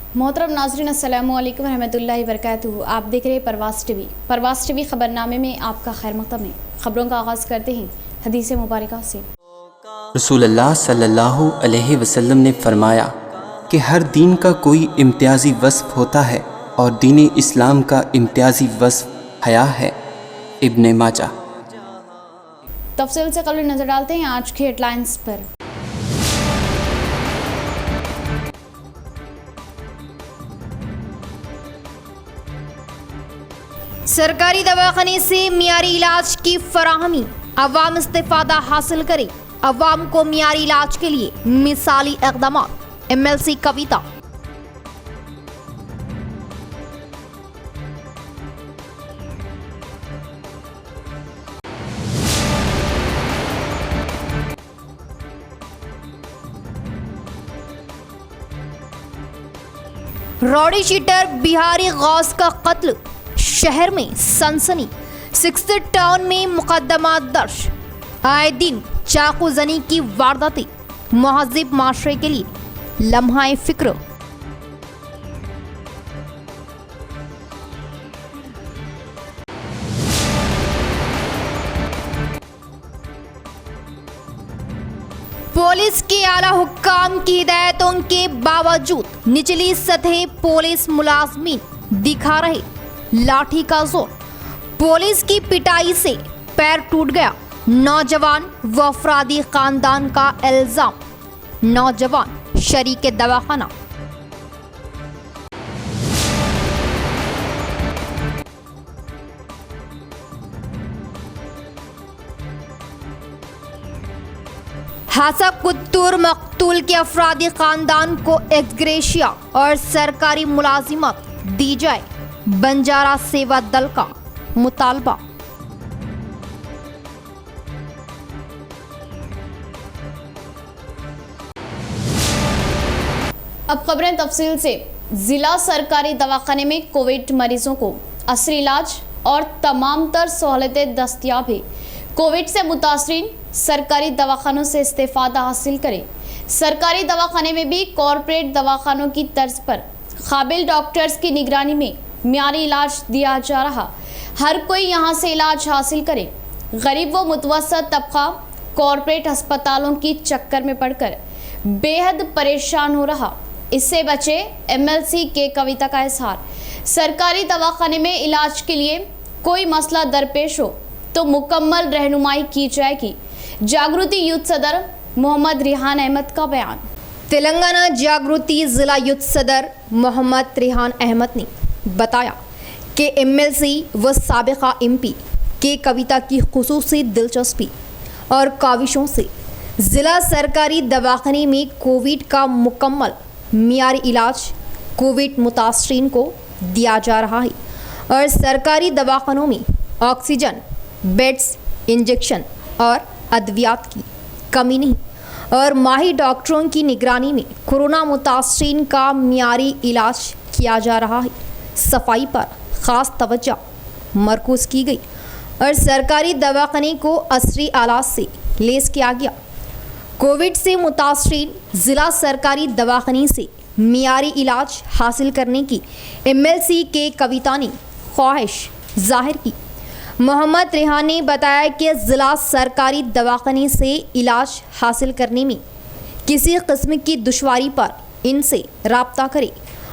मोहतरम नाज़रीन, अस्सलामु अलैकुम रहमतुल्लाहि वबरकातुहू। आप देख रहे हैं परवास टीवी खबरनामे में आपका खैर मक़दम है। खबरों का आगाज़ करते हैं हदीस मुबारका से। रसूलुल्लाह सल्लल्लाहु अलैहि वसल्लम ने फरमाया कि हर दीन का कोई इम्तियाज़ी वस्फ़ होता है और दीन इस्लाम का इम्तियाज़ी वस्फ़ हया है। इब्न माजा। तफसील से कबल नज़र डालते हैं आज की हेडलाइंस पर। सरकारी दवाखाने से मियारी इलाज की फराहमी, अवाम इस्तेफादा हासिल करे। अवाम को मियारी इलाज के लिए मिसाली इक़दामात। MLC कविता। रॉडी शीटर बिहारी गौस का कत्ल, शहर में सनसनी। 60 टाउन में मुकदमा दर्ज। आए दिन चाकूजनी की वारदातें महज़िब माशरे के लिए लम्हा फिक्र। पुलिस के आला हुक्काम की हिदायतों के बावजूद निचली सतह पुलिस मुलाजमीन दिखा रहे लाठी का जोर। पुलिस की पिटाई से पैर टूट गया। नौजवान व अफरादी खानदान का इल्जाम। नौजवान शरीके दवाखाना। हासा कुत्तूर मकतूल के अफरादी खानदान को एक्सग्रेशिया और सरकारी मुलाजिमत दी जाए। बंजारा सेवा दल का मुतालबा। अब खबरें तफसील से। जिला सरकारी दवाखाने में कोविड मरीजों को असली इलाज और तमाम तर सहूलतें दस्तयाब है। कोविड से मुतासरीन सरकारी दवाखानों से इस्तेफादा हासिल करें। सरकारी दवाखाने में भी कॉरपोरेट दवाखानों की तर्ज पर काबिल डॉक्टर्स की निगरानी में मियारी इलाज दिया जा रहा। हर कोई यहां से इलाज हासिल करे। गरीब व मुतवस्सत तबका कॉरपोरेट अस्पतालों की चक्कर में पड़कर बेहद परेशान हो रहा। इससे बचे। MLC के कविता का इजहार। सरकारी दवाखाने में इलाज के लिए कोई मसला दरपेश हो तो मुकम्मल रहनुमाई की जाएगी। जागृति यूथ सदर मोहम्मद रिहान अहमद का बयान। तेलंगाना जागृति जिला यूथ सदर मोहम्मद रिहान अहमद ने बताया कि MLC व साबिका MP के कविता की खुसूसी दिलचस्पी और काविशों से जिला सरकारी दवाखाने में कोविड का मुकम्मल मियारी इलाज कोविड मुतासरीन को दिया जा रहा है और सरकारी दवाखानों में ऑक्सीजन, बेड्स, इंजेक्शन और अद्वियात की कमी नहीं और माहिर डॉक्टरों की निगरानी में कोरोना मुतासरीन का मियारी इलाज किया जा रहा है। सफाई पर ख़ास तवज्जो मरकूज़ की गई और सरकारी दवाखाने को असरी आलात से लेस किया गया। कोविड से मुतासरीन ज़िला सरकारी दवाखाने से मियारी इलाज हासिल करने की MLC के कविता ने ख्वाहिश जाहिर की। मोहम्मद रिहान ने बताया कि ज़िला सरकारी दवाखाने से इलाज हासिल करने में किसी किस्म की दुश्वारी पर इनसे राब्ता करें।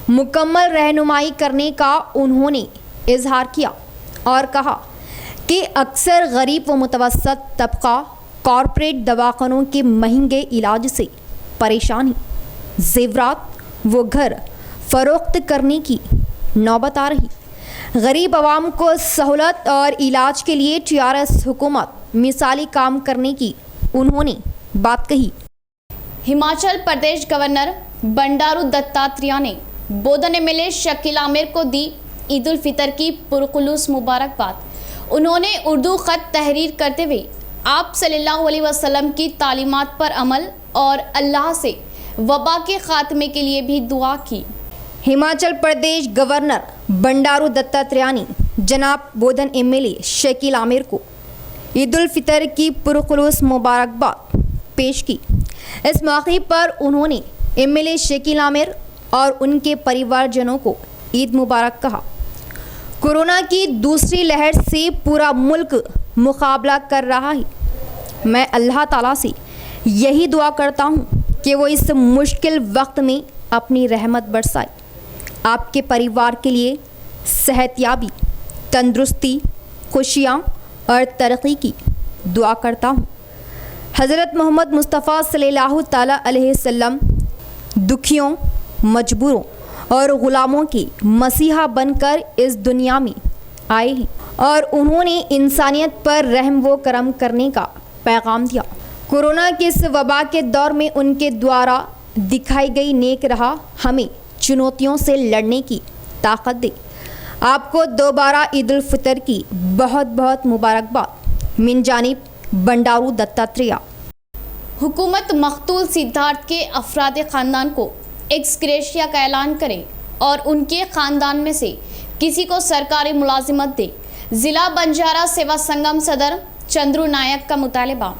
मुकम्मल रहनुमाई करने का उन्होंने इजहार किया और कहा कि अक्सर गरीब व मुतवस्सत तबका कॉरपोरेट दवाखानों के महंगे इलाज से परेशान है। ज़ेवरात व घर फ़रोख्त करने की नौबत आ रही। गरीब आवाम को सहूलत और इलाज के लिए TRS हुकूमत मिसाली काम करने की उन्होंने बात कही। हिमाचल प्रदेश गवर्नर बंडारू दत्तात्रेय ने बोधन MLA शकील आमिर को दी ईद उल फितर की पुरखुलूस मुबारकबाद। उन्होंने उर्दू ख़त तहरीर करते हुए आप सल्लल्लाहु अलैहि वसल्लम की तालीमात पर अमल और अल्लाह से वबा के खात्मे के लिए भी दुआ की। हिमाचल प्रदेश गवर्नर बंडारू दत्तात्रेय ने जनाब बोधन MLA शकील आमिर को ईद उल फितर की पुरखुलूस मुबारकबाद पेश की। इस मौके पर उन्होंने MLA शकील आमिर और उनके परिवारजनों को ईद मुबारक कहा। कोरोना की दूसरी लहर से पूरा मुल्क मुकाबला कर रहा है। मैं अल्लाह ताला से यही दुआ करता हूँ कि वो इस मुश्किल वक्त में अपनी रहमत बरसाए। आपके परिवार के लिए सेहतयाबी, तंदुरुस्ती, खुशियाँ और तरक्की की दुआ करता हूँ। हज़रत मोहम्मद मुस्तफ़ा सल्लल्लाहु ताला अलैहि वसल्लम दुखियों, मजबूरों और ग़ुलामों के मसीहा बनकर इस दुनिया में आए हैं और उन्होंने इंसानियत पर रहम व करम करने का पैगाम दिया। कोरोना के इस वबा के दौर में उनके द्वारा दिखाई गई नेक राह हमें चुनौतियों से लड़ने की ताकत दे। आपको दोबारा ईद उल फितर की बहुत बहुत मुबारकबाद। मिन जानिब बंडारू दत्तात्रेय। हुकूमत मकतूल सिद्धार्थ के अफराद ख़ानदान को एक्स ग्रेशिया का ऐलान करे और उनके ख़ानदान में से किसी को सरकारी मुलाजिमत दे। ज़िला बंजारा सेवा संगम सदर चंद्रू नायक का मुतालबा।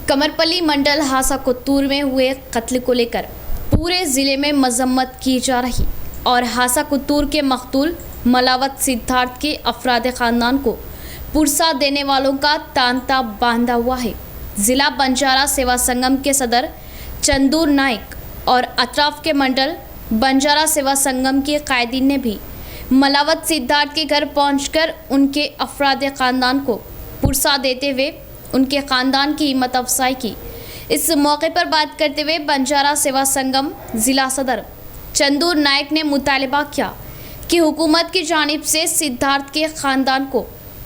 कमरपल्ली मंडल हासा कुत्तूर में हुए कत्ल को लेकर पूरे ज़िले में मजम्मत की जा रही और हासा कुत्तूर के मकतूल मलावत सिद्धार्थ के अफराद ख़ानदान को पुरसा देने वालों का तांता बांधा हुआ है। ज़िला बंजारा सेवा संगम के सदर चंदूर नायक और अतराफ के मंडल बंजारा सेवा संगम के कायदीन ने भी मलावत सिद्धार्थ के घर पहुंचकर उनके अफराद ख़ानदान को पुरसा देते हुए उनके ख़ानदान की हिम्मत अफजाई की। इस मौके पर बात करते हुए बंजारा सेवा संगम ज़िला सदर चंदूर नायक ने मुतालबा किया कि हुकूमत की जानिब से सिद्धार्थ के ख़ानदान को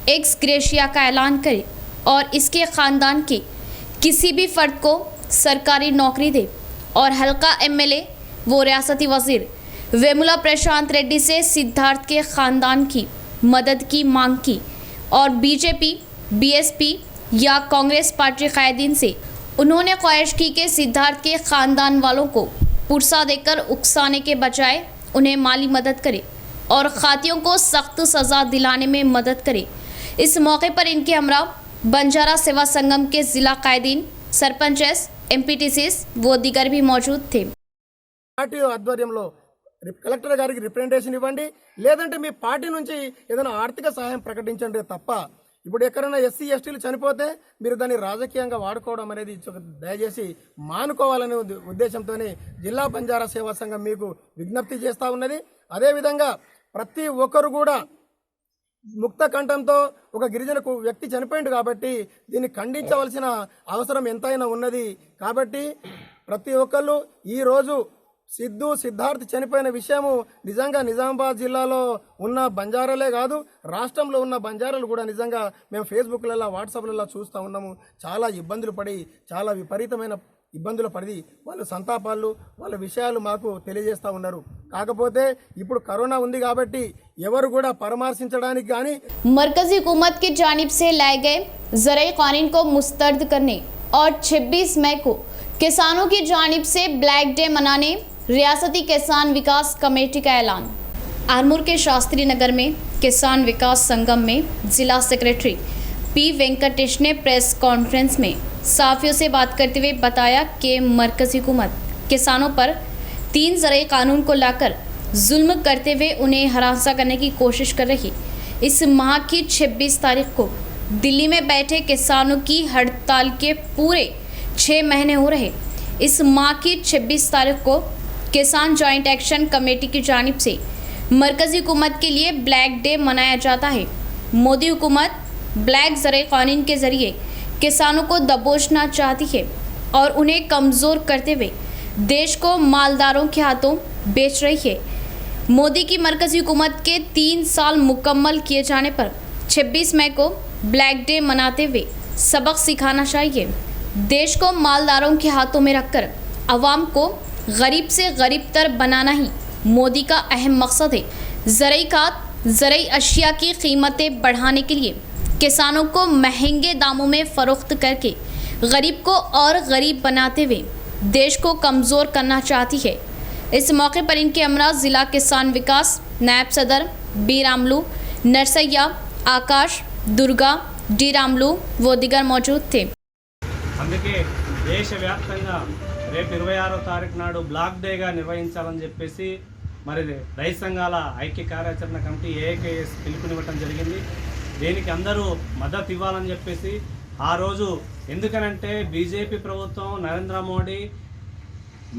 एक्स ग्रेशिया का ऐलान करे और इसके ख़ानदान के किसी भी फ़र्द को सरकारी नौकरी दे और हल्का एमएलए वो रियासती वज़ीर वेमुला प्रशांत रेड्डी से सिद्धार्थ के ख़ानदान की मदद की मांग की और बीजेपी, बीएसपी या कांग्रेस पार्टी कायदीन से उन्होंने ख्वाहिश की कि सिद्धार्थ के ख़ानदान वालों को पुरसा देकर उकसाने के बजाय उन्हें माली मदद करे और खातियों को सख्त सज़ा दिलाने में मदद करे। इस मौके पर इनके हमरा बंजारा सेवा संगम के ज़िला कायदीन, सरपंचेस, एमपीटीसीस वो दिगर भी मौजूद थे। పార్టీ ఆధ్వర్యంలో కలెక్టర్ గారికి రిప్రజెంటేషన్ ఇవ్వండి, లేదంటే మీ పార్టీ నుంచి ఏదైనా ఆర్థిక సహాయం ప్రకటించండి తప్ప ఇప్పుడు ఎక్కడైనా ఎస్సీ ఎస్టీలు చనిపోతే మీరు దాన్ని రాజకీయంగా వాడుకోవడం అనేది దయచేసి మానుకోవాలనే ఉద్దేశంతోనే జిల్లా బంజారా సేవా సంఘం మీకు విజ్ఞప్తి చేస్తూ ఉన్నది. అదేవిధంగా ప్రతి ఒక్కరు కూడా ముక్త కంఠంతో ఒక గిరిజన వ్యక్తి చనిపోయింది కాబట్టి దీన్ని ఖండించవలసిన అవసరం ఎంతైనా ఉన్నది. కాబట్టి ప్రతి ఒక్కళ్ళు ఈరోజు సిద్ధార్థ్ చనిపోయిన విషయము నిజంగా నిజామాబాద్ జిల్లాలో ఉన్న బంజారాలే కాదు, రాష్ట్రంలో ఉన్న బంజారాలు కూడా నిజంగా మేము ఫేస్బుక్లలో, వాట్సాప్లలో చూస్తూ ఉన్నాము. చాలా ఇబ్బందులు పడి, చాలా విపరీతమైన ఇబ్బందులు పడి వాళ్ళు సంతాపాలు, వాళ్ళ విషయాలు మాకు తెలియజేస్తూ ఉన్నారు. కాకపోతే ఇప్పుడు కరోనా ఉంది కాబట్టి ఎవరు కూడా పరామర్శించడానికి కానీ मरकजी हुकूमत की जानिब से लाए गए ज़राई कानून को मुस्तरद करने और 26 मई को किसानों की जानिब से ब्लैक डे मनाने रियासती किसान विकास कमेटी का ऐलान। आरमूर के शास्त्री नगर में किसान विकास संगम में ज़िला सेक्रेटरी पी वेंकटेश ने प्रेस कॉन्फ्रेंस में साफियों से बात करते हुए बताया कि मरकजी हुकूमत किसानों पर 3 ज़राई कानून को लाकर जुल्म करते हुए उन्हें हरासा करने की कोशिश कर रही। इस माह की 26 तारीख को दिल्ली में बैठे किसानों की हड़ताल के पूरे 6 महीने हो रहे। इस माह की 26 तारीख को किसान जॉइंट एक्शन कमेटी की जानिब से मरकजी हुकूमत के लिए ब्लैक डे मनाया जाता है। मोदी हुकूमत ब्लैक ज़राई कानून के ज़रिए किसानों को दबोचना चाहती है और उन्हें कमज़ोर करते हुए देश को मालदारों के हाथों बेच रही है। मोदी की मरकजी हुकूमत के 3 साल मुकम्मल किए जाने पर 26 मई को ब्लैक डे मनाते हुए सबक सिखाना चाहिए। देश को मालदारों के हाथों में रखकर आवाम को गरीब से गरीब तर बनाना ही मोदी का अहम मकसद है। ज़राई खाद, ज़राई अशिया की कीमतें बढ़ाने के लिए किसानों को महंगे दामों में फ़रोख्त करके गरीब को और गरीब बनाते हुए देश को कमज़ोर करना चाहती है। इस मौके पर इनके हमरा ज़िला किसान विकास नायब सदर बी रामलू, नरसैया, आकाश, दुर्गा, डी रामलू वो दिगर मौजूद थे। అందుకే దేశవ్యాప్తంగా రేపు 26వ తారీఖు నాడు బ్లాక్ డేగా నిర్వహించాలని చెప్పేసి మరి రైతు సంఘాల ఐక్య కార్యాచరణ కమిటీ ఏఐకేఎస్ పిలుపునివ్వటం జరిగింది. దీనికి అందరూ మద్దతు ఇవ్వాలని చెప్పేసి ఆ రోజు, ఎందుకనంటే బీజేపీ ప్రభుత్వం నరేంద్ర మోడీ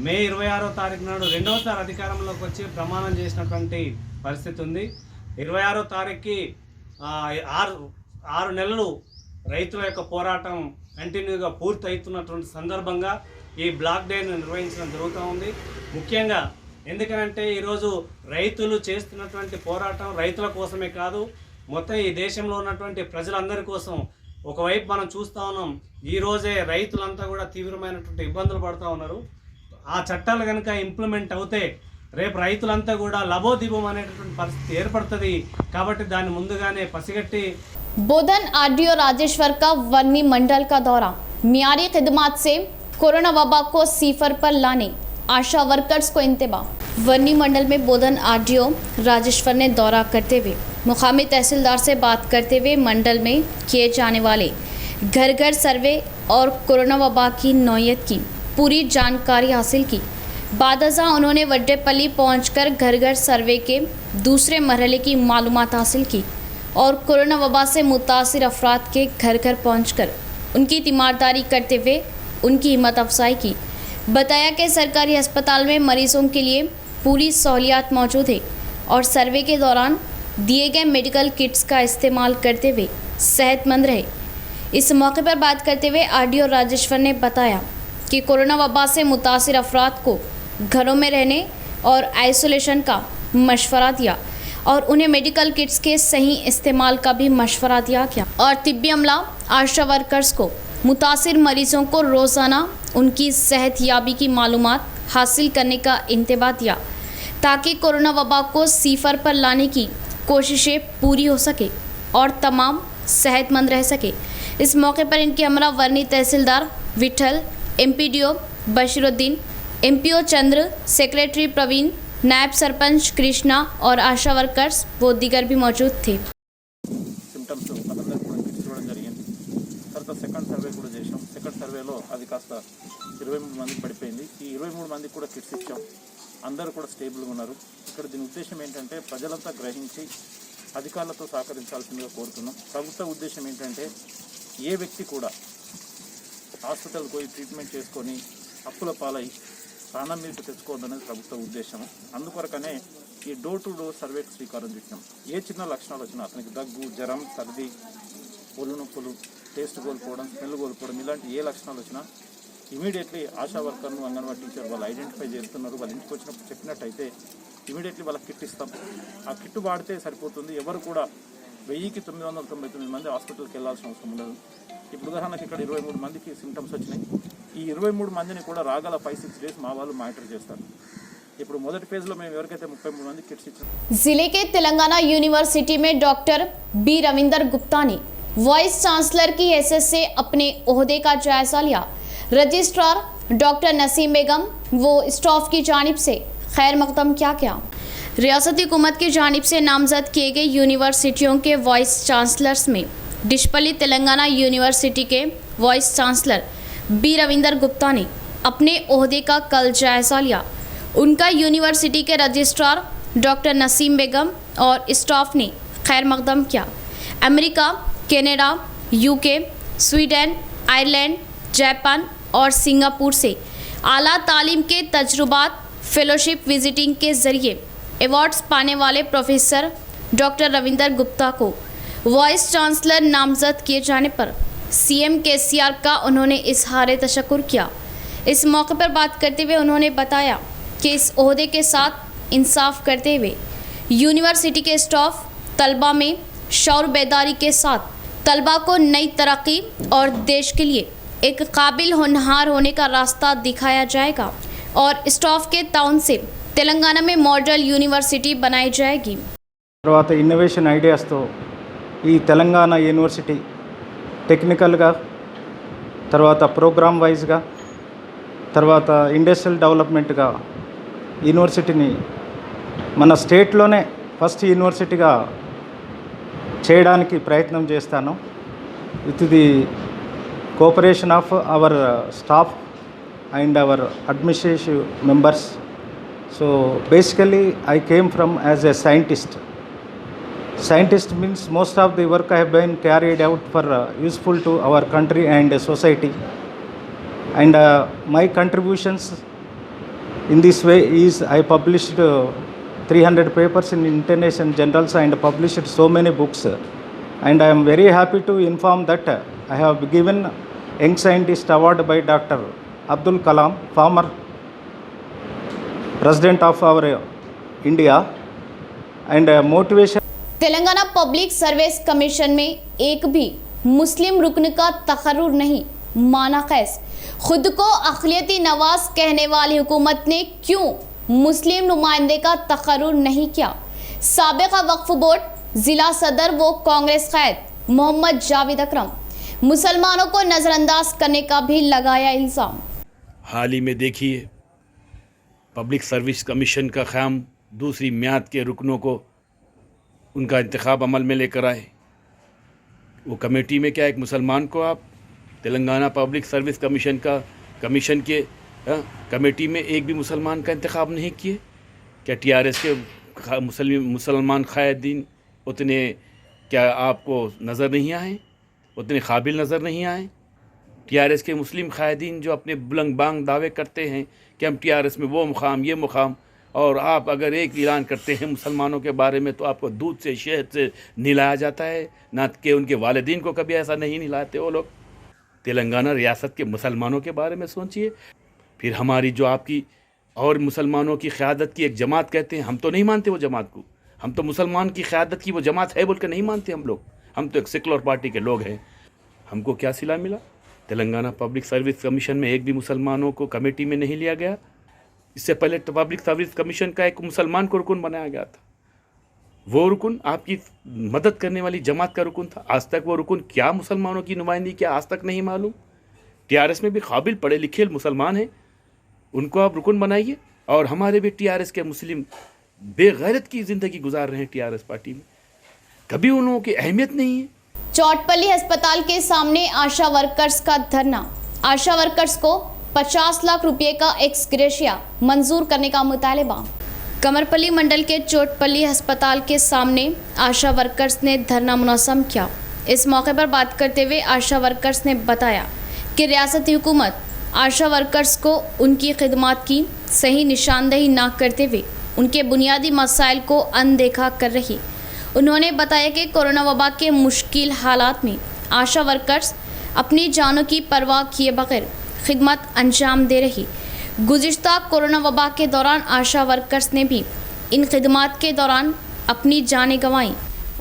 మే 26వ తారీఖు నాడు రెండవసారి అధికారంలోకి వచ్చి ప్రమాణం చేసినటువంటి పరిస్థితి ఉంది. 26వ తారీఖుకి 6 నెలలు రైతుల యొక్క పోరాటం కంటిన్యూగా పూర్తి అవుతున్నటువంటి సందర్భంగా ఈ బ్లాక్ డేను నిర్వహించడం జరుగుతూ ఉంది. ముఖ్యంగా ఎందుకనంటే ఈరోజు రైతులు చేస్తున్నటువంటి పోరాటం రైతుల కోసమే కాదు, మొత్తం ఈ దేశంలో ఉన్నటువంటి ప్రజలందరి కోసం. ఒకవైపు మనం చూస్తూ ఉన్నాం, ఈరోజే రైతులంతా కూడా తీవ్రమైనటువంటి ఇబ్బందులు పడుతూ ఉన్నారు. ఆ చట్టాలు కనుక ఇంప్లిమెంట్ అవుతే రేపు రైతులంతా కూడా లబోదిబం అనేటటువంటి పరిస్థితి ఏర్పడుతుంది. కాబట్టి దాన్ని ముందుగానే పసిగట్టి बोधन आरडीओ राजेश्वर का वर्नी मंडल का दौरा, मियारी खिदमात से कोरोना वबा को सीफर पर लाने आशा वर्कर्स को इंतबाह। वर्नी मंडल में बोधन आरडीओ राजेश्वर ने दौरा करते हुए मुकामी तहसीलदार से बात करते हुए मंडल में किए जाने वाले घर घर सर्वे और कोरोना वबा की नौयत की पूरी जानकारी हासिल की। बादशाह उन्होंने वड्डेपल्ली पहुंचकर घर घर सर्वे के दूसरे मरहले की मालूमात हासिल की और कोरोना वबा से मुतासिर अफराद के घर घर पहुंचकर उनकी तीमारदारी करते हुए उनकी हिम्मत अफजाई की। बताया कि सरकारी अस्पताल में मरीजों के लिए पूरी सहूलियात मौजूद है और सर्वे के दौरान दिए गए मेडिकल किट्स का इस्तेमाल करते हुए सेहतमंद रहे। इस मौके पर बात करते हुए आरडीओ राजेश्वर ने बताया कि कोरोना वबा से मुतासिर अफराद को घरों में रहने और आइसोलेशन का मशवरा दिया और उन्हें मेडिकल किट्स के सही इस्तेमाल का भी मशवरा दिया गया और तिब्बी अमला आशा वर्कर्स को मुतासिर मरीजों को रोज़ाना उनकी सेहतयाबी की मालूमात हासिल करने का इंतबाह दिया ताकि कोरोना वबा को सीफर पर लाने की कोशिशें पूरी हो सके और तमाम सेहतमंद रह सके। इस मौके पर इनके हमरा वर्नी तहसीलदार विठल, एमपीडीओ बशीरुद्दीन, एमपीओ चंद्र, सेक्रेटरी प्रवीण, नायब सरपंच कृष्णा और आशा वर्कर्स वो दीगर भी मौजूद थे। సిమ్టమ్స్ మనందరికీ కూడా కిట్స్ ఇవ్వడం జరిగింది. తర్వాత సెకండ్ సర్వే కూడా చేసాం. సెకండ్ సర్వేలో అది కాస్త 23 మందికి పడిపోయింది. ఈ 23 మందికి కూడా కిట్స్ ఇచ్చాం. అందరూ కూడా స్టేబుల్గా ఉన్నారు. ఇక్కడ దీని ఉద్దేశం ఏంటంటే ప్రజలంతా గ్రహించి అధికారులతో సహకరించాల్సిందిగా కోరుతున్నాం. ప్రభుత్వ ఉద్దేశం ఏంటంటే ఏ వ్యక్తి కూడా హాస్పిటల్కి పోయి ట్రీట్మెంట్ చేసుకొని అప్పుల పాలై ప్రాణం మీదకి తెచ్చుకోవద్దనేది ప్రభుత్వ ఉద్దేశం. అందుకొరకనే ఈ డోర్ టు డోర్ సర్వేకి శ్రీకారం చుట్టాం. ఏ చిన్న లక్షణాలు వచ్చినా, అతనికి దగ్గు, జ్వరం, సర్ది, ఒళ్ళు నొప్పులు, టేస్ట్ కోల్పోవడం, స్మెల్ కోల్పోవడం, ఇలాంటి ఏ లక్షణాలు వచ్చినా ఇమీడియట్లీ ఆశా వర్కర్ను, అంగన్వాడీ టీచర్ వాళ్ళు ఐడెంటిఫై చేస్తున్నారు. వాళ్ళ ఇంటికి వచ్చినప్పుడు చెప్పినట్టయితే ఇమీడియట్లీ వాళ్ళకి కిట్ ఇస్తాం. ఆ కిట్ వాడితే సరిపోతుంది. ఎవరు కూడా 1999 మంది హాస్పిటల్కి వెళ్ళాల్సిన అవసరం ఉండదు. ఇప్పుడు ఉదాహరణకి ఇక్కడ 23 మందికి సిమ్టమ్స్ వచ్చినాయి. ఈ 23 మందిని కూడా రాగల 5-6 డేస్ మా వాళ్ళు మానిటర్ చేస్తారు. ఇప్పుడు మొదటి ఫేజ్లో మేము ఎవరికైతే 33 మందికి కిట్స్ ఇచ్చాం. जिले के तेलंगाना यूनिवर्सिटी में डॉक्टर बी रविंदर गुप्ता ने वाइस चांसलर की हैसियत से अपने ओहदे का जायजा लिया। रजिस्ट्रार डॉक्टर नसीम बेगम वो स्टाफ की जानिब से खैर मकदम क्या रियासती हुकूमत की जानिब से नामजद किए गए यूनिवर्सिटियों के वाइस चांसलर्स में डिशपल्ली तेलंगाना यूनिवर्सिटी के vice chancellor B Ravinder Gupta ने अपने ओहदे का कल जायजा लिया। उनका यूनिवर्सिटी के रजिस्ट्रार डॉक्टर नसीम बेगम और स्टाफ ने खैर मकदम किया। America, Canada, UK, Sweden, Ireland, Japan और सिंगापुर से आला तालीम के तजुर्बात फेलोशिप विजिटिंग के ज़रिए अवार्ड्स पाने वाले प्रोफेसर डॉक्टर रविंदर गुप्ता को वाइस चांसलर नामजद किए जाने पर सीएम केसीआर का उन्होंने इजहार तशक्कुर किया। इस मौके पर बात करते हुए उन्होंने बताया कि इस ओहदे के साथ इंसाफ करते हुए यूनिवर्सिटी के स्टाफ तलबा में शौर बेदारी के साथ तलबा को नई तरक्की और देश के लिए एक काबिल होनहार होने का रास्ता दिखाया जाएगा और स्टाफ के ताउन से तेलंगाना में मॉडल यूनिवर्सिटी बनाई जाएगी। తర్వాత ఇన్నోవేషన్ ఐడియాస్తో ఈ తెలంగాణ యూనివర్సిటీ టెక్నికల్గా, తర్వాత ప్రోగ్రామ్ వైజ్గా, తర్వాత ఇండస్ట్రియల్ డెవలప్మెంట్గా యూనివర్సిటీని మన స్టేట్లోనే ఫస్ట్ యూనివర్సిటీగా చేయడానికి ప్రయత్నం చేస్తాను. With the cooperation of our staff and our administrative members. So basically I came from as a scientist. Scientist means most of the work I have been carried out for useful to our country and society. And my contributions in this way is I published 300 papers in international journals and published so many books. And I am very happy to inform that I have given Young Scientist Award by Dr. Abdul Kalam, former President of our India, and motivation. Telangana public service commission में एक भी मुस्लिम रुकन का तकर्रुर नहीं, माना कैस। खुद को अक़लियती नवाज कहने वाली हुकूमत ने क्यों मुस्लिम नुमाइंदे का तकर्रुर नहीं किया? साबिक़ा वक्फ बोर्ड ज़िला सदर व कांग्रेस क़ैद मोहम्मद जावेद अकरम मुसलमानों को नज़रअंदाज करने का भी लगाया इल्ज़ाम। हाल ही में देखिए पब्लिक सर्विस कमीशन का क़याम दूसरी म्याद के रुकनों को उनका इंतखाब अमल में लेकर आए। वो कमेटी में क्या एक मुसलमान को आप तेलंगाना पब्लिक सर्विस कमीशन के कमेटी में एक भी मुसलमान का इंतखाब नहीं किए? क्या टीआरएस के मुसलमान क़ायदीन उतने क्या आपको नज़र नहीं आए, उतने काबिल नज़र नहीं आए? टीआरएस के मुस्लिम क़ायदीन जो अपने बुलंद बांग दावे करते हैं कि हम टीआरएस में वो मुकाम ये मुकाम, और आप अगर एक ऐलान करते हैं मुसलमानों के बारे में तो आपको दूध से शहद से नहलाया जाता है, ना कि उनके वालिदीन को कभी ऐसा नहीं नहलाते वो लोग। तेलंगाना रियासत के मुसलमानों के बारे में सोचिए। फिर हमारी जो आपकी और मुसलमानों की क़यादत की एक जमात कहते हैं, हम तो नहीं मानते वो जमात को। हम तो मुसलमान की क़यादत की वो जमात है बोल के नहीं मानते हम लोग। हम तो एक सेकुलर पार्टी के लोग हैं। हमको क्या सिला मिला? तेलंगाना पब्लिक सर्विस कमीशन में एक भी मुसलमानों को कमेटी में नहीं लिया गया। इससे पहले तो पब्लिक सर्विस कमीशन का एक मुसलमान को रुकन बनाया गया था। वो रुकन आपकी मदद करने वाली जमात का रुकन था। आज तक वो रुकन क्या मुसलमानों की नुमाइंदगी क्या आज तक नहीं मालूम। टीआरएस में भी काबिल पढ़े लिखे मुसलमान हैं, उनको आप रुकन बनाइए। और हमारे भी टीआरएस के मुस्लिम बेगैरत की ज़िंदगी गुजार रहे हैं टीआरएस पार्टी में, कभी उन लोगों की अहमियत नहीं है। चौटपल्ली अस्पताल के सामने आशा वर्कर्स का धरना। आशा वर्कर्स को 50 लाख रुपए का एक्स ग्रेशिया मंजूर करने का मुतालबा। कमरपल्ली मंडल के चोटपल्ली अस्पताल के सामने आशा वर्कर्स ने धरना मुनज़्ज़म किया। इस मौके पर बात करते हुए आशा वर्कर्स ने बताया कि रियासती हुकूमत आशा वर्कर्स को उनकी खिदमात की सही निशानदेही न करते हुए उनके बुनियादी मसाइल को अनदेखा कर रही। उन्होंने बताया कि कोरोना वबा के मुश्किल हालात में आशा वर्कर्स अपनी जानों की परवाह किए बगैर खिदमत अंजाम दे रही। गुज़िश्ता कोरोना वबा के दौरान आशा वर्कर्स ने भी इन खिदमात के दौरान अपनी जानें गंवाईं।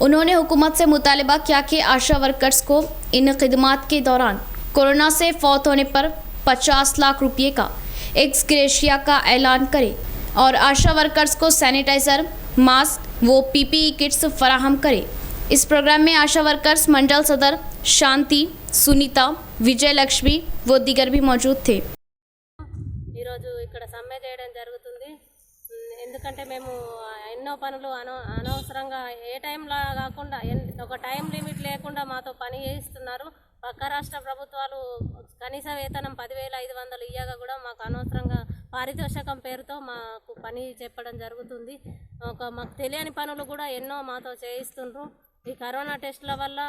उन्होंने हुकूमत से मुतालबा किया कि आशा वर्कर्स को इन खिदमात के दौरान कोरोना से फौत होने पर 50 लाख रुपये का एक्स ग्रेशिया का ऐलान करे और आशा वर्कर्स को सैनिटाइज़र, मास्क व पीपीई किट्स फराहम करे। इस प्रोग्राम में आशा वर्कर्स मंडल सदर शांति, सुनीता, विजय लक्ष्मी व दीगर भी मौजूद थे। ఈరోజు ఇక్కడ సమ్మె చేయడం జరుగుతుంది। ఎందుకంటే మేము ఎన్నో పనులు అనవసరంగా ఏ టైంలో కాకుండా ఒక టైం లిమిట్ లేకుండా మాతో పని చేయిస్తున్నారు। పక్క రాష్ట్ర ప్రభుత్వాలు కనీస వేతనం 10,500 ఇయ్యగా కూడా మాకు అనవసరంగా పారితోషికం పేరుతో మాకు పని చెప్పడం జరుగుతుంది। మాకు తెలియని పనులు కూడా ఎన్నో మాతో చేయిస్తుండ్రు। ఈ కరోనా టెస్టుల వల్ల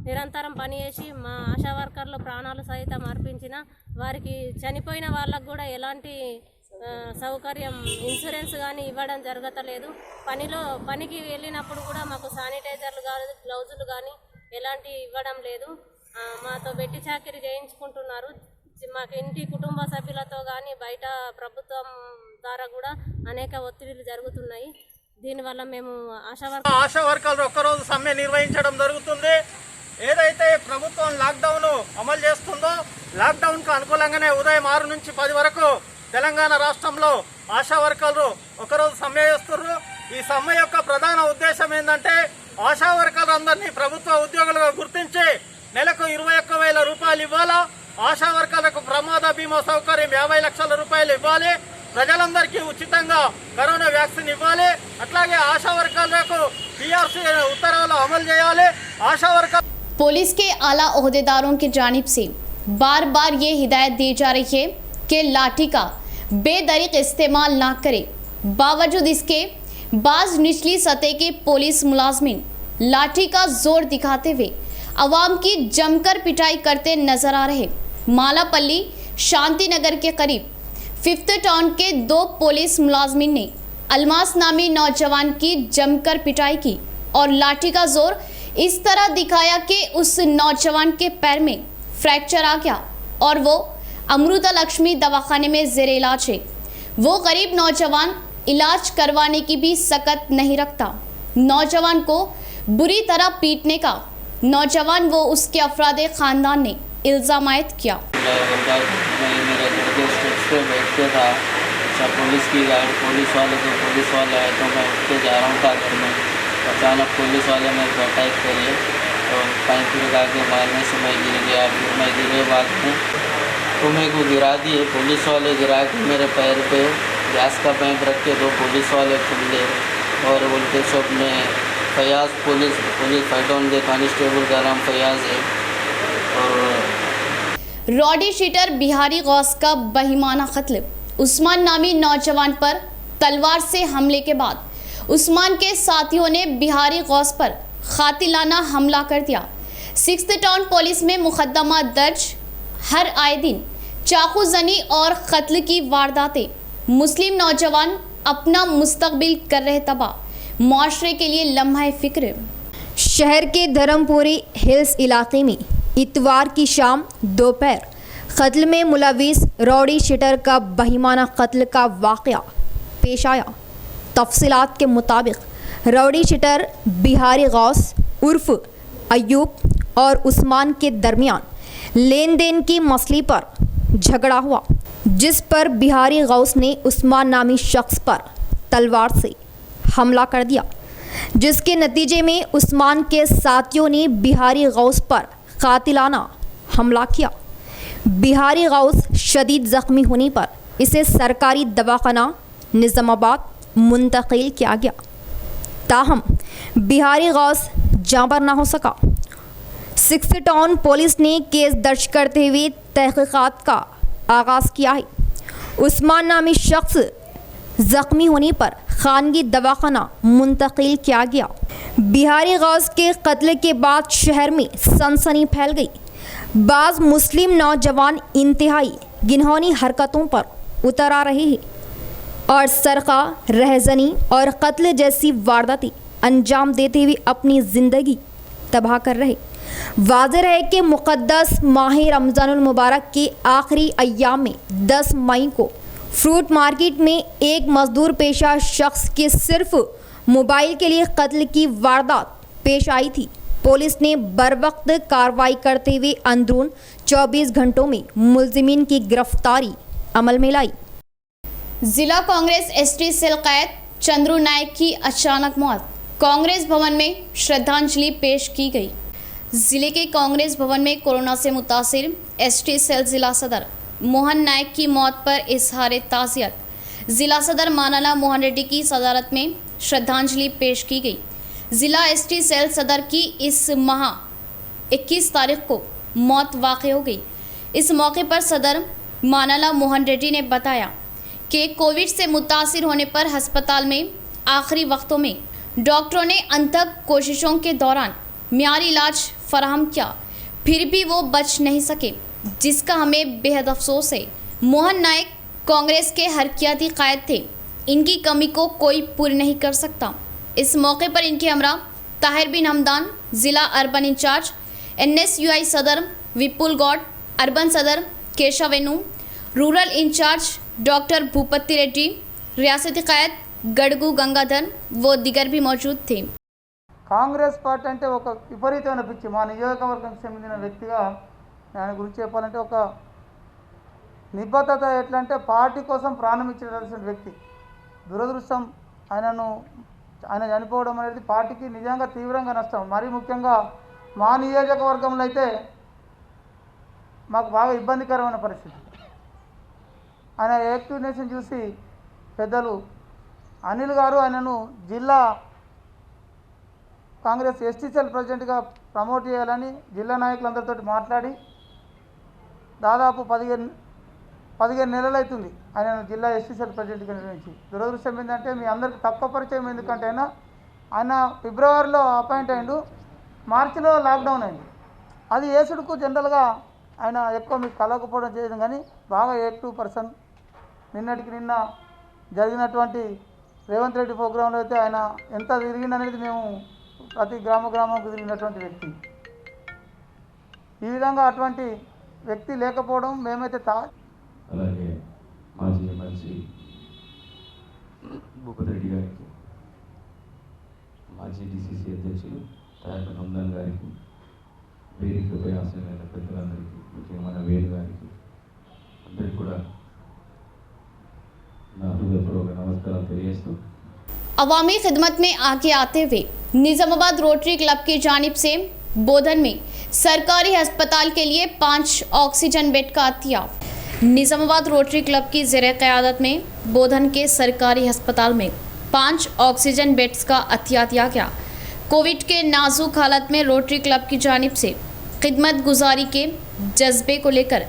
నిరంతరం పనిచేసి మా ఆశా వర్కర్లు ప్రాణాలు సైతం అర్పించిన వారికి చనిపోయిన వాళ్ళకు కూడా ఎలాంటి సౌకర్యం ఇన్సూరెన్స్ కానీ ఇవ్వడం జరగతలేదు। పనికి వెళ్ళినప్పుడు కూడా మాకు శానిటైజర్లు కానీ గ్లౌజులు కానీ ఎలాంటి ఇవ్వడం లేదు। మాతో వెట్టి చాకిరీ చేయించుకుంటున్నారు। మాకు ఇంటి కుటుంబ సభ్యులతో కానీ బయట ప్రభుత్వం ద్వారా కూడా అనేక ఒత్తిడిలు జరుగుతున్నాయి। దీనివల్ల మేము ఆశా వర్కర్లు ఒక్కరోజు సమ్మె నిర్వహించడం జరుగుతుంది। ఏదైతే ప్రభుత్వం లాక్డౌన్ అమలు చేస్తుందో లాక్డౌన్కు అనుకూలంగానే ఉదయం 6 నుంచి 10 వరకు తెలంగాణ రాష్ట్రంలో ఆశా వర్కర్లు ఒకరోజు సమ్మె చేస్తున్నారు। ఈ సమ్మె యొక్క ప్రధాన ఉద్దేశం ఏంటంటే ఆశా వర్కర్లందరినీ ప్రభుత్వ ఉద్యోగులుగా గుర్తించి నెలకు 21,000 రూపాయలు ఇవ్వాలా, ఆశా వర్కర్లకు ప్రమాద బీమా సౌకర్యం 50 లక్షల రూపాయలు ఇవ్వాలి, ప్రజలందరికీ ఉచితంగా కరోనా వ్యాక్సిన్ ఇవ్వాలి, అట్లాగే ఆశా వర్కర్లకు పీఆర్సీ ఉత్తర్వులు అమలు చేయాలి। ఆశా వర్కర్ पुलिस के आला ओहदेदारों की जानिब से बार बार ये हिदायत दी जा रही है कि लाठी का बेदरीक इस्तेमाल ना करे। बावजूद इसके बाज निचली सतह के पुलिस मुलाजमीन लाठी का जोर दिखाते हुए अवाम की जमकर पिटाई करते नजर आ रहे। मालापल्ली शांति नगर के करीब 5th टाउन के 2 पुलिस मुलाजमीन ने अलमास नामी नौजवान की जमकर पिटाई की और लाठी का जोर इस तरह दिखाया कि उस नौजवान के पैर में फ्रैक्चर आ गया और वो अमृता लक्ष्मी दवाखाने में जेर इलाज है। वो गरीब नौजवान इलाज करवाने की भी सकत नहीं रखता। नौजवान को बुरी तरह पीटने का नौजवान वो उसके अफरादे खानदान ने इल्ज़ाम आयद किया। मैं मेरे घर के स्टेप्स पे बैठ के था, अच्छा पुलिस की गाड़ी पुलिस वाले आए तो मैं उठ के जा रहा हूँ था घर में। अचानक पुलिस वाले मेरे को अटैक करे तो पाइप लगा के मारने से मैं गिर गया। फिर मैं गिरे बाद में तो मेरे को गिरा दिए पुलिस वाले, गिरा के मेरे पैर पे गैस का पाइप रख के 2 पुलिस वाले खुले और उनके सब में फयाज पुलिस फाइटोन के कांस्टेबल का नाम फयाज है। और रॉडी शीटर बिहारी गौस का बहिमाना कत्ल। उस्मान नामी नौजवान पर तलवार से हमले के बाद उस्मान के साथियों ने बिहारी गौस पर कातिलाना हमला कर दिया। 6th टाउन पुलिस में मुकदमा दर्ज। हर आए दिन चाकू जनी और कत्ल की वारदातें। मुस्लिम नौजवान अपना मुस्तकबिल कर रहे तबाह। माशरे के लिए लम्हा फिक्र। शहर के धर्मपुरी हिल्स इलाके में इतवार की शाम दोपहर कत्ल में मुलविस रॉडी शीटर का बहिमाना कत्ल का वाक़या पेश आया। तफसीलात के मुताबिक रॉडी शीटर बिहारी गौस उर्फ अयूब और उस्मान के दरमियान लेन देन की मसले पर झगड़ा हुआ, जिस पर बिहारी गौस ने उस्मान नामी शख्स पर तलवार से हमला कर दिया, जिसके नतीजे में उस्मान के साथियों ने बिहारी गौस पर कातिलाना हमला किया। बिहारी गौस शदीद ज़ख्मी होने पर इसे सरकारी दवाखाना निज़ामाबाद मुंतकिल किया गया। ताहम बिहारी गौस जाँबर ना हो सका। 6th टाउन पुलिस ने केस दर्ज करते हुए तहकीकात का आगाज़ किया है। उस्मान नामी शख्स ज़ख्मी होने पर खानगी दवाखाना मुंतकिल किया गया। बिहारी गौस के कत्ल के बाद शहर में सनसनी फैल गई। बाज़ मुस्लिम नौजवान इंतहाई घिनौनी हरकतों पर उतर आ रहे हैं और सरका, रहजनी और कत्ल जैसी वारदातें अंजाम देते हुए अपनी ज़िंदगी तबाह कर रहे। वाज़ेह है कि मुक़द्दस माह रमज़ानुल मुबारक के आखिरी अय्याम में 10 मई को फ्रूट मार्केट में एक मजदूर पेशा शख्स के सिर्फ मोबाइल के लिए कत्ल की वारदात पेश आई थी। पुलिस ने बरवक्त कार्रवाई करते हुए अंदरून 24 घंटों में मुलजिमीन की गिरफ्तारी अमल में लाई। जिला कांग्रेस एसटी सेल कैद चंद्रू नायक की अचानक मौत। कांग्रेस भवन में श्रद्धांजलि पेश की गई। जिले के कांग्रेस भवन में कोरोना से मुतासिर एसटी सेल जिला सदर मोहन नायक की मौत पर इजहार ताज़ियत जिला सदर मानाला मोहन रेड्डी की सदारत में श्रद्धांजलि पेश की गई। जिला एसटी सेल सदर की इस माह 21 तारीख को मौत वाक़ हो गई। इस मौके पर सदर मानाला मोहन रेड्डी ने बताया कि कोविड से मुतासिर होने पर अस्पताल में आखिरी वक्तों में डॉक्टरों ने अनथक कोशिशों के दौरान मियारी इलाज फराहम किया, फिर भी वो बच नहीं सके, जिसका हमें बेहद अफसोस है। मोहन नायक कांग्रेस के हरकियाती कायद थे, इनकी कमी को कोई पूरी नहीं कर सकता। इस मौके पर इनके हमरा ताहिर बिन हमदान, ज़िला अर्बन इंचार्ज NSUI सदर विपुल गौड, अर्बन सदर Keshav Venu, rural in charge doctor Bhupathi Reddy, रियासती कायद गड़गू गंगाधर वो दिगर भी मौजूद थे। కాంగ్రెస్ పార్టీ అంటే ఒక విపరీతమైన పిచ్చి. మా నియోజకవర్గానికి చెందిన వ్యక్తిగా ఆయన గురించి చెప్పాలంటే ఒక నిబద్ధత ఎట్లా అంటే పార్టీ కోసం ప్రాణం ఇచ్చేటటువంటి వ్యక్తి. దురదృష్టం ఆయన చనిపోవడం అనేది పార్టీకి నిజంగా తీవ్రంగా నష్టం. మరీ ముఖ్యంగా మా నియోజకవర్గంలో అయితే మాకు బాగా ఇబ్బందికరమైన పరిస్థితి. ఆయన యాక్టివ్నెస్ని చూసి పెద్దలు అనిల్ గారు ఆయనను జిల్లా కాంగ్రెస్ ఎస్టీ సెల్ ప్రెసిడెంట్గా ప్రమోట్ చేయాలని జిల్లా నాయకులందరితో మాట్లాడి దాదాపు 15 నెలలు అవుతుంది ఆయన జిల్లా ఎస్టీ సెల్ ప్రెసిడెంట్గా నిర్వహించి. దురదృష్టం ఏంటంటే మీ అందరికి తక్కువ పరిచయం ఎందుకంటే ఆయన ఫిబ్రవరిలో అపాయింట్ అయ్యిండు, మార్చిలో లాక్డౌన్ అయింది. అది ఏసుడుకు జనరల్గా ఆయన ఎక్కువ మీకు కలవకపోవడం చేయడం, కానీ బాగా యాక్టివ్ పర్సన్. నిన్నటికి నిన్న జరిగినటువంటి రేవంత్ రెడ్డి ప్రోగ్రాంలో అయితే ఆయన ఎంత తిరిగిందనేది మేము ప్రతి గ్రామం తిరిగినటువంటి వ్యక్తి. ఈ విధంగా అటువంటి వ్యక్తి లేకపోవడం మేమైతే అలాగే మాజీ ఎమ్మెల్సీ భూపతిరెడ్డి గారికి, మాజీ డిసిసి అధ్యక్షులు తాయక నందన్ గారికి, వేదికపై ఆశయమైన పెద్దలందరికీ, ముఖ్యమైన వేణు గారికి అందరికీ కూడా నా హృదయపూర్వక నమస్కారాలు తెలియజేస్తూ अवामी खिदमत में आगे आते हुए निज़ामाबाद रोटरी क्लब की जानिब से बोधन में सरकारी अस्पताल के लिए 5 ऑक्सीजन बेड का अतिया। निज़ामाबाद रोटरी क्लब की ज़ेरे क़यादत में बोधन के सरकारी अस्पताल में 5 ऑक्सीजन बेड्स का अतिया दिया गया। कोविड के नाजुक हालत में रोटरी क्लब की जानिब से खिदमत गुजारी के जज्बे को लेकर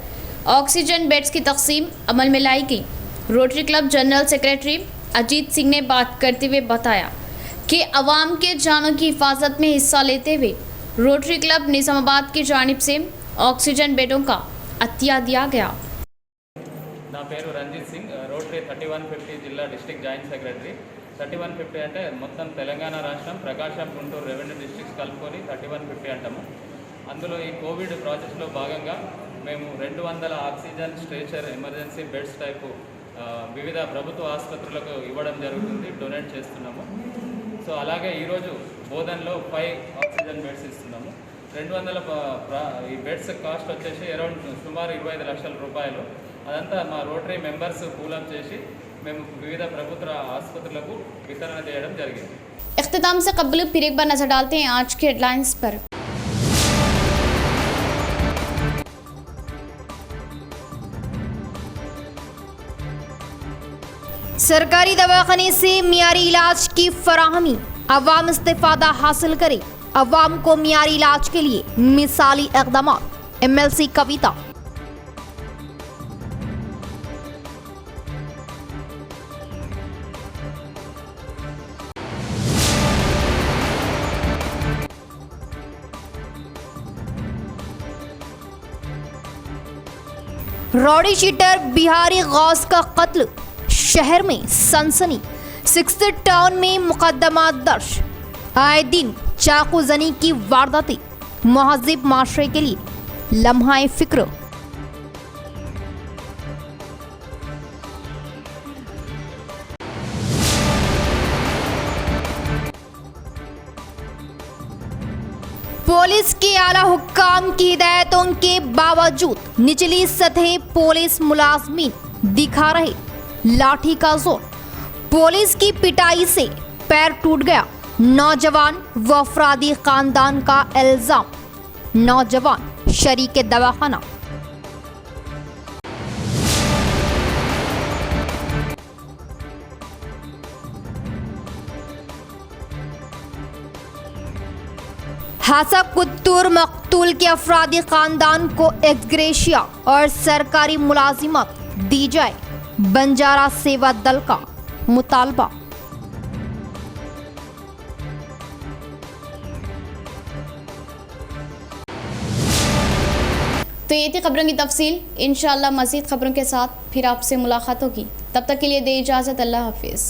ऑक्सीजन बेड्स की तकसीम अमल में लाई गई। Rotary club general secretary Ajit Singh ने बात करते हुए बताया कि अवाम के जानों की हिफाजत में हिस्सा लेते हुए रोटरी क्लब निज़ामाबाद की जानिब से ऑक्सीजन बेडों का अतिया दिया गया। నా పేరు రంజిత్ సింగ్, రోటరీ 3150 జిల్లా డిస్ట్రిక్ట్ జాయింట్ సెక్రటరీ. 3150 అంటే మొత్తం తెలంగాణ రాష్ట్రం, ప్రకాశం, గుంటూరు రెవెన్యూ డిస్ట్రిక్ట్స్ కలుపుకొని 3150 అంటాము. అందులో ఈ కోవిడ్ ప్రాసెస్లో భాగంగా మేము 200 oxygen stretcher emergency beds type వివిధ ప్రభుత్వ ఆసుపత్రులకు ఇవ్వడం జరుగుతుంది, డొనేట్ చేస్తున్నాము. సో అలాగే ఈరోజు బోధన్లో 5 ఆక్సిజన్ బెడ్స్ ఇస్తున్నాము. 200 ఈ బెడ్స్ కాస్ట్ వచ్చేసి అరౌండ్ సుమారు 25 లక్షల రూపాయలు. అదంతా మా రోటరీ మెంబర్స్ పూలప్ చేసి మేము వివిధ ప్రభుత్వ ఆసుపత్రులకు వితరణ చేయడం జరిగింది. इख्तिताम से कबल फिर एक बार नजर डालते हैं आज के हेडलाइंस पर। सरकारी दवाखाने से मियारी इलाज की फराहमी, अवाम इस्तेफादा हासिल करे, अवाम को मियारी इलाज के लिए मिसाली इक़दाम। एमएलसी कविता। रॉडी शीटर बिहारी गौस का कत्ल, शहर में सनसनी। 6th टाउन में मुकदमा दर्ज। आए दिन चाकू जनी की वारदातें, महज़िब माशरे के लिए लम्हाए फिक्र। पुलिस के आला हुक्काम की हिदायतों के बावजूद निचली सतह पुलिस मुलाजमीन दिखा रहे लाठी का जोर। पुलिस की पिटाई से पैर टूट गया, नौजवान व अफरादी खानदान का इल्जाम। नौजवान शरीक दवाखाना। हासा कुत्तूर मकतूल के अफरादी खानदान को एक्सग्रेशिया और सरकारी मुलाजिमत दी जाए, बंजारा सेवा दल का मुतालबा। तो ये थी खबरों की तफसील। इंशाअल्लाह मज़ीद खबरों के साथ फिर आपसे मुलाकात होगी। तब तक के लिए दे इजाज़त। अल्लाह हाफिज़।